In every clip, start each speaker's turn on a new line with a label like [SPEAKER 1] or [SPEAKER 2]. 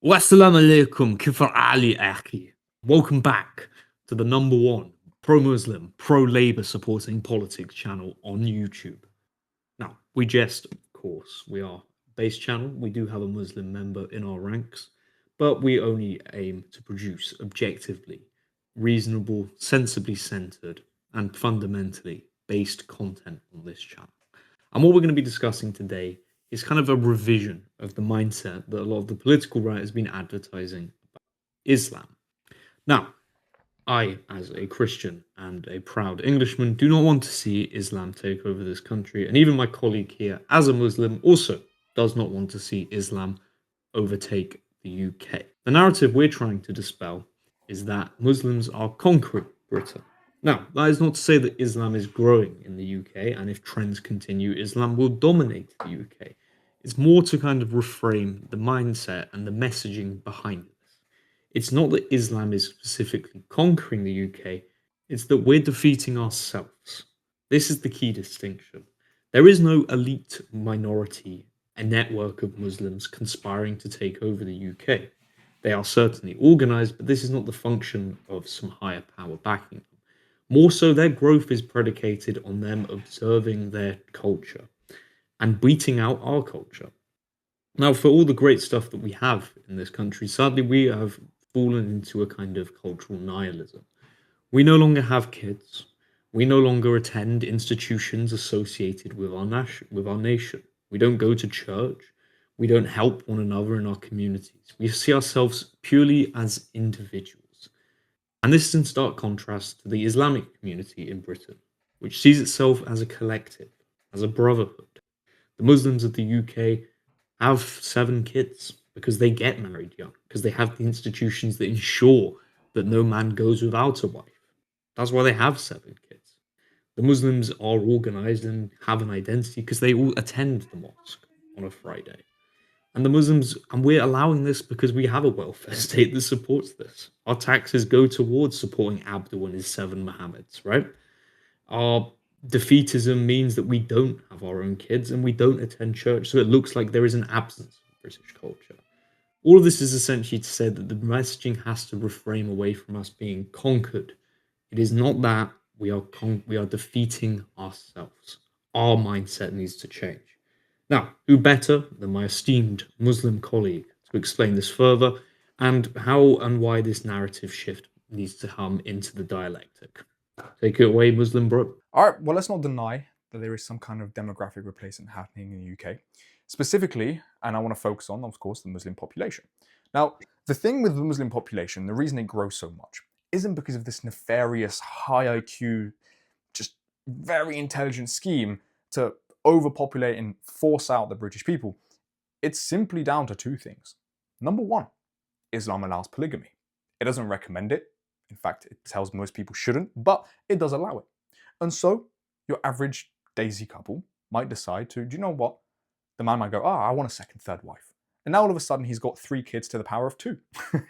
[SPEAKER 1] Wassalamu alaikum, kifar ali aki. Welcome back to the number one pro-Muslim, pro-Labour supporting politics channel on YouTube. Now, we jest, of course. We are a base channel. We do have a Muslim member in our ranks, but we only aim to produce objectively, reasonable, sensibly centered, and fundamentally based content on this channel. And what we're going to be discussing today is kind of a revision of the mindset that a lot of the political right has been advertising about Islam. Now, I, as a Christian and a proud Englishman, do not want to see Islam take over this country. And even my colleague here, as a Muslim, also does not want to see Islam overtake the UK. The narrative we're trying to dispel is that Muslims are conquering Britain. Now, that is not to say that Islam is growing in the UK, and if trends continue, Islam will dominate the UK. It's more to kind of reframe the mindset and the messaging behind this. It's not that Islam is specifically conquering the UK, it's that we're defeating ourselves. This is the key distinction. There is no elite minority, a network of Muslims conspiring to take over the UK. They are certainly organized, but this is not the function of some higher power backing them. More so, their growth is predicated on them observing their culture and beating out our culture. Now, for all the great stuff that we have in this country, sadly, we have fallen into a kind of cultural nihilism. We no longer have kids. We no longer attend institutions associated with our nation. We don't go to church. We don't help one another in our communities. We see ourselves purely as individuals. And this is in stark contrast to the Islamic community in Britain, which sees itself as a collective, as a brotherhood. The Muslims of the UK have 7 kids because they get married young, because they have the institutions that ensure that no man goes without a wife. That's why they have 7 kids. The Muslims are organized and have an identity because they all attend the mosque on a Friday. And the Muslims, and we're allowing this because we have a welfare state that supports this. Our taxes go towards supporting Abdul and his 7 Mohammeds, right? Our defeatism means that we don't have our own kids and we don't attend church, so it looks like there is an absence of British culture. All of this is essentially to say that the messaging has to reframe away from us being conquered. It is not that we are defeating ourselves. Our mindset needs to change. Now, who better than my esteemed Muslim colleague to explain this further and how and why this narrative shift needs to come into the dialectic? Take it away, Muslim bro.
[SPEAKER 2] All right, well, let's not deny that there is some kind of demographic replacement happening in the UK. Specifically, and I want to focus on, of course, the Muslim population. Now, the thing with the Muslim population, the reason it grows so much, isn't because of this nefarious, high IQ, just very intelligent scheme to overpopulate and force out the British people. It's simply down to 2 things. Number 1, Islam allows polygamy. It doesn't recommend it. In fact, it tells most people shouldn't, but it does allow it. And so, your average Daisy couple might decide to, do you know what? The man might go, I want a second, third wife. And now all of a sudden he's got 3 kids to the power of 2.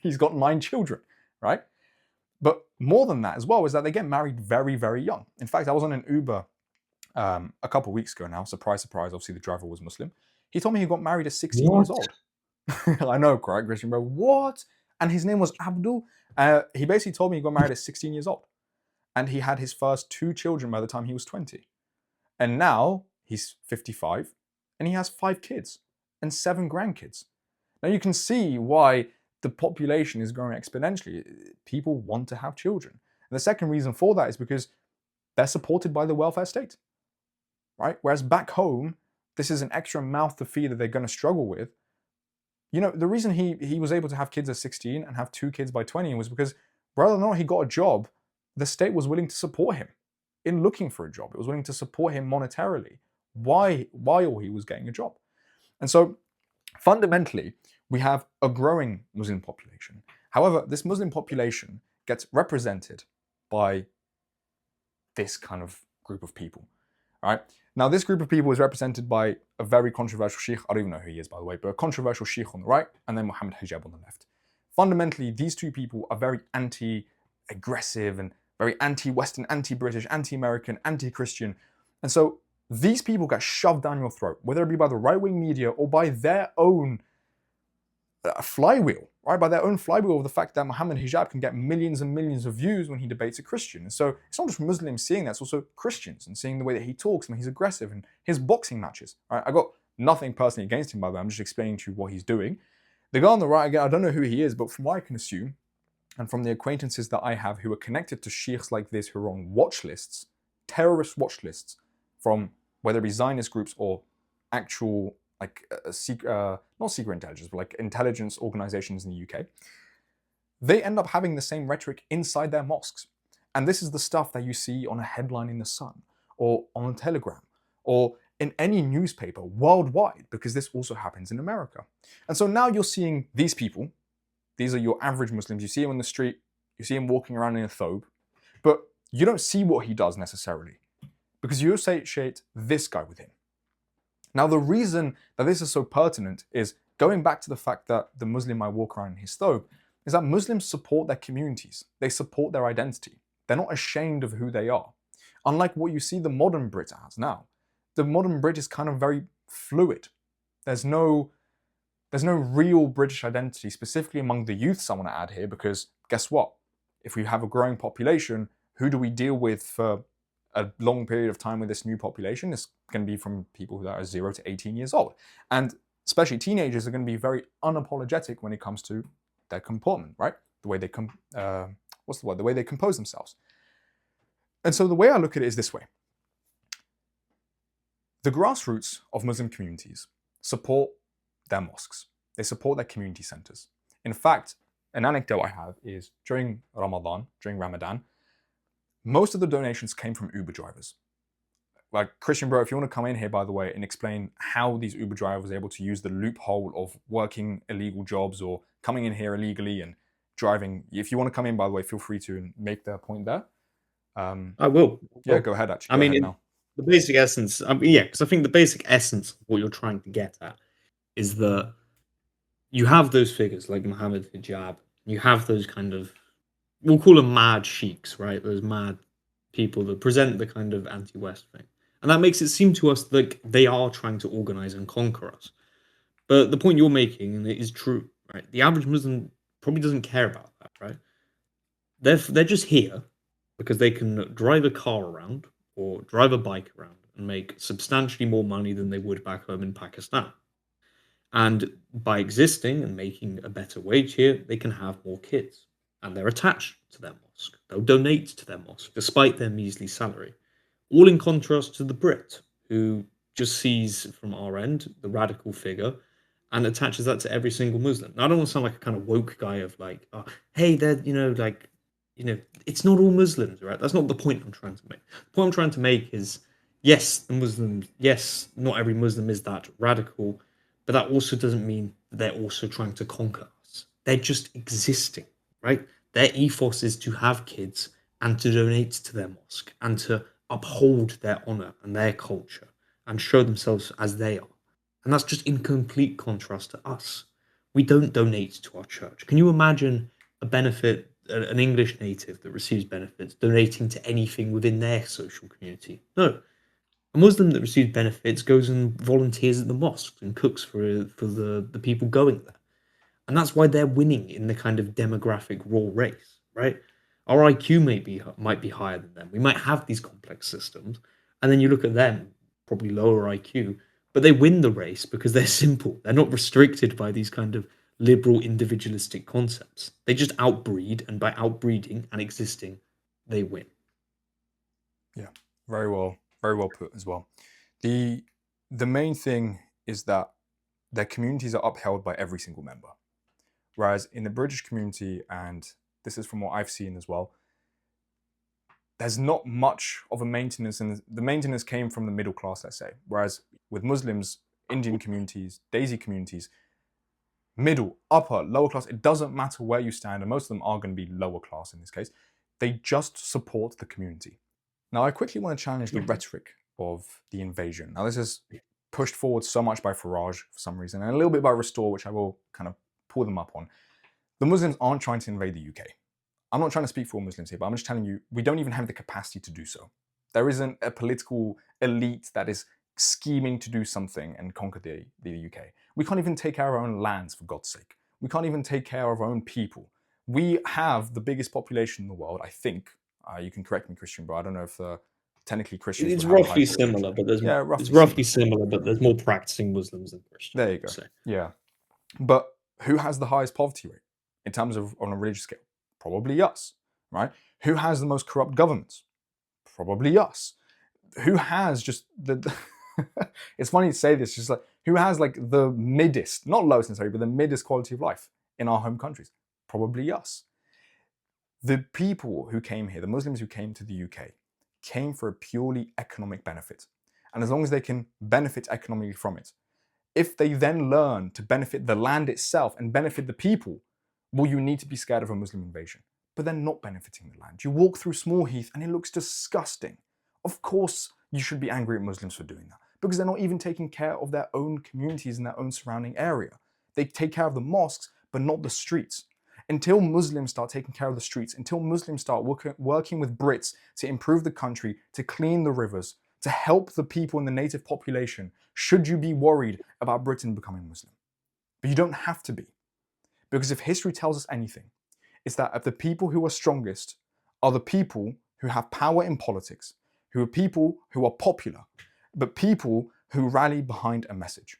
[SPEAKER 2] He's got 9 children, right? But more than that as well is that they get married very, very young. In fact, I was on an Uber a couple of weeks ago now. Surprise, surprise. Obviously, the driver was Muslim. He told me he got married at 16 years old. I know, correct, Christian bro. What? And his name was Abdul. He basically told me he got married at 16 years old. And he had his first 2 children by the time he was 20. And now he's 55 and he has 5 kids and 7 grandkids. Now you can see why the population is growing exponentially. People want to have children. And the second reason for that is because they're supported by the welfare state, right? Whereas back home, this is an extra mouth to feed that they're going to struggle with. You know, the reason he was able to have kids at 16 and have 2 kids by 20 was because whether or not he got a job, the state was willing to support him in looking for a job. It was willing to support him monetarily while he was getting a job. And so fundamentally, we have a growing Muslim population. However, this Muslim population gets represented by this kind of group of people. All right. Now, this group of people is represented by a very controversial sheikh. I don't even know who he is, by the way, but a controversial sheikh on the right, and then Muhammad Hijab on the left. Fundamentally, these 2 people are very anti-aggressive and very anti-Western, anti-British, anti-American, anti-Christian. And so these people get shoved down your throat, whether it be by the right-wing media or by their own a flywheel, right? By their own flywheel of the fact that Muhammad Hijab can get millions and millions of views when he debates a Christian. And so it's not just Muslims seeing that, it's also Christians and seeing the way that he talks and he's aggressive and his boxing matches. Right? I got nothing personally against him, by the way. I'm just explaining to you what he's doing. The guy on the right, again, I don't know who he is, but from what I can assume, and from the acquaintances that I have who are connected to sheikhs like this who are on watch lists, terrorist watch lists, from whether it be Zionist groups or actual not secret intelligence, but like intelligence organizations in the UK, they end up having the same rhetoric inside their mosques. And this is the stuff that you see on a headline in The Sun or on Telegram or in any newspaper worldwide, because this also happens in America. And so now you're seeing these people, these are your average Muslims, you see him on the street, you see him walking around in a thobe, but you don't see what he does necessarily, because you associate this guy with him. Now, the reason that this is so pertinent is going back to the fact that the Muslim might walk around in his thobe, is that Muslims support their communities. They support their identity. They're not ashamed of who they are. Unlike what you see the modern Brit as now. The modern Brit is kind of very fluid. There's no real British identity, specifically among the youths I want to add here, because guess what? If we have a growing population, who do we deal with for a long period of time with this new population? It's going to be from people that are 0 to 18 years old. And especially teenagers are going to be very unapologetic when it comes to their comportment, right? The way they the way they compose themselves. And so the way I look at it is this way. The grassroots of Muslim communities support their mosques. They support their community centers. In fact, an anecdote I have is during Ramadan, most of the donations came from Uber drivers. Like, Christian bro, if you want to come in here, by the way, and explain how these Uber drivers are able to use the loophole of working illegal jobs or coming in here illegally and driving. If you want to come in, by the way, feel free to and make that point there.
[SPEAKER 1] I will.
[SPEAKER 2] Yeah, go ahead, actually.
[SPEAKER 1] I mean, the basic essence, because I think the basic essence of what you're trying to get at is that you have those figures like Muhammad Hijab, you have those kind of, we'll call them mad sheiks, right? Those mad people that present the kind of anti-West thing. And that makes it seem to us like they are trying to organize and conquer us. But the point you're making, and it is true, right? The average Muslim probably doesn't care about that, right? They're just here because they can drive a car around or drive a bike around and make substantially more money than they would back home in Pakistan. And by existing and making a better wage here, they can have more kids. And they're attached to their mosque. They'll donate to their mosque despite their measly salary. All in contrast to the Brit, who just sees from our end the radical figure and attaches that to every single Muslim. Now, I don't want to sound like a kind of woke guy of like, oh, hey, they're, it's not all Muslims, right? That's not the point I'm trying to make. The point I'm trying to make is, yes, not every Muslim is that radical, but that also doesn't mean they're also trying to conquer us. They're just existing, right? Their ethos is to have kids and to donate to their mosque and to uphold their honor and their culture and show themselves as they are. And that's just in complete contrast to us. We don't donate to our church. Can you imagine an English native that receives benefits donating to anything within their social community? No. A Muslim that receives benefits goes and volunteers at the mosque and cooks for the people going there. And that's why they're winning in the kind of demographic raw race, right? Our IQ might be higher than them. We might have these complex systems. And then you look at them, probably lower IQ, but they win the race because they're simple. They're not restricted by these kind of liberal individualistic concepts. They just outbreed, and by outbreeding and existing, they win.
[SPEAKER 2] Yeah, very well put as well. The main thing is that their communities are upheld by every single member. Whereas in the British community, and this is from what I've seen as well, there's not much of a maintenance, and the maintenance came from the middle class, let's say. Whereas with Muslims, Indian communities, Daisy communities, middle, upper, lower class, it doesn't matter where you stand, and most of them are going to be lower class in this case. They just support the community. Now, I quickly want to challenge the rhetoric of the invasion. Now, this is pushed forward so much by Farage for some reason, and a little bit by Restore, which I will kind of pull them up on. The Muslims aren't trying to invade the UK. I'm not trying to speak for all Muslims here, but I'm just telling you, we don't even have the capacity to do so. There isn't a political elite that is scheming to do something and conquer the UK. We can't even take our own lands, for God's sake. We can't even take care of our own people. We have the biggest population in the world, I think. You can correct me, Christian, but I don't know if technically Christians
[SPEAKER 1] It's
[SPEAKER 2] would have a high
[SPEAKER 1] roughly
[SPEAKER 2] population.
[SPEAKER 1] similar, but there's
[SPEAKER 2] Yeah,
[SPEAKER 1] it's
[SPEAKER 2] roughly
[SPEAKER 1] roughly
[SPEAKER 2] similar.
[SPEAKER 1] similar, but there's more practicing Muslims than Christians.
[SPEAKER 2] There you go. Yeah. But who has the highest poverty rate in terms of on a religious scale? Probably us, right? Who has the most corrupt governments? Probably us. Who has just the it's funny to say this, just like who has like the middest, not lowest necessarily, but the middest quality of life in our home countries? Probably us. The people who came here, the Muslims who came to the UK, came for a purely economic benefit. And as long as they can benefit economically from it, if they then learn to benefit the land itself and benefit the people, well, you need to be scared of a Muslim invasion. But they're not benefiting the land. You walk through Small Heath and it looks disgusting. Of course, you should be angry at Muslims for doing that, because they're not even taking care of their own communities in their own surrounding area. They take care of the mosques, but not the streets. Until Muslims start taking care of the streets, until Muslims start working with Brits to improve the country, to clean the rivers, to help the people in the native population, should you be worried about Britain becoming Muslim? But you don't have to be. Because if history tells us anything, it's that the people who are strongest are the people who have power in politics, who are people who are popular, but people who rally behind a message.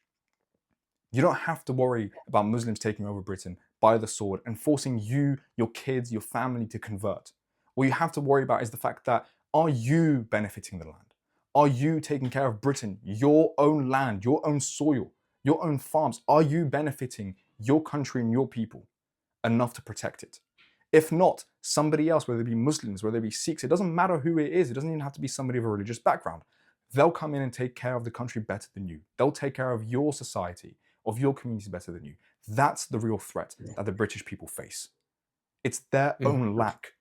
[SPEAKER 2] You don't have to worry about Muslims taking over Britain by the sword and forcing you, your kids, your family to convert. What you have to worry about is the fact that, are you benefiting the land? Are you taking care of Britain, your own land, your own soil, your own farms? Are you benefiting your country and your people enough to protect it? If not, somebody else, whether it be Muslims, whether it be Sikhs, it doesn't matter who it is. It doesn't even have to be somebody of a religious background. They'll come in and take care of the country better than you. They'll take care of your society, of your community better than you. That's the real threat that the British people face. It's their own lack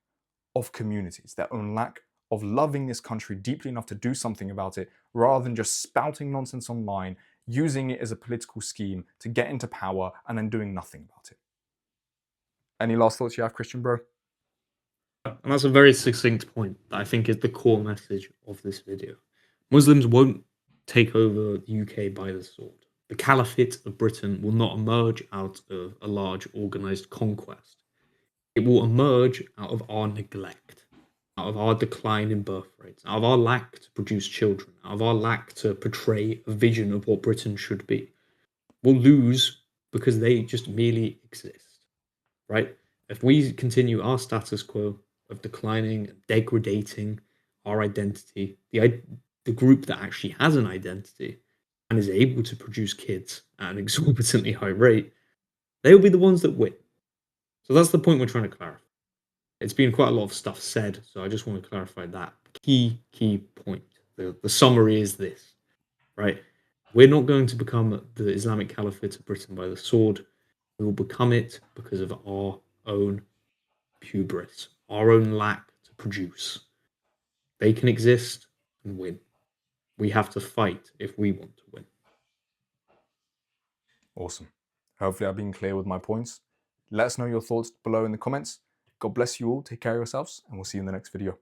[SPEAKER 2] of community. It's their own lack of loving this country deeply enough to do something about it, rather than just spouting nonsense online, using it as a political scheme to get into power and then doing nothing about it. Any last thoughts you have, Christian, bro?
[SPEAKER 1] And that's a very succinct point that I think is the core message of this video. Muslims won't take over the UK by the sword. The Caliphate of Britain will not emerge out of a large organised conquest. It will emerge out of our neglect, out of our decline in birth rates, out of our lack to produce children, out of our lack to portray a vision of what Britain should be. We'll lose because they just merely exist, right? If we continue our status quo of declining and degrading our identity, the group that actually has an identity and is able to produce kids at an exorbitantly high rate, they'll be the ones that win. So that's the point we're trying to clarify. It's been quite a lot of stuff said, so I just want to clarify that key point. The summary is this, right? We're not going to become the Islamic Caliphate of Britain by the sword. We will become it because of our own hubris, our own lack to produce. They can exist and win. We have to fight if we want to win.
[SPEAKER 2] Awesome. Hopefully I've been clear with my points. Let us know your thoughts below in the comments. God bless you all. Take care of yourselves, and we'll see you in the next video.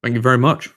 [SPEAKER 1] Thank you very much.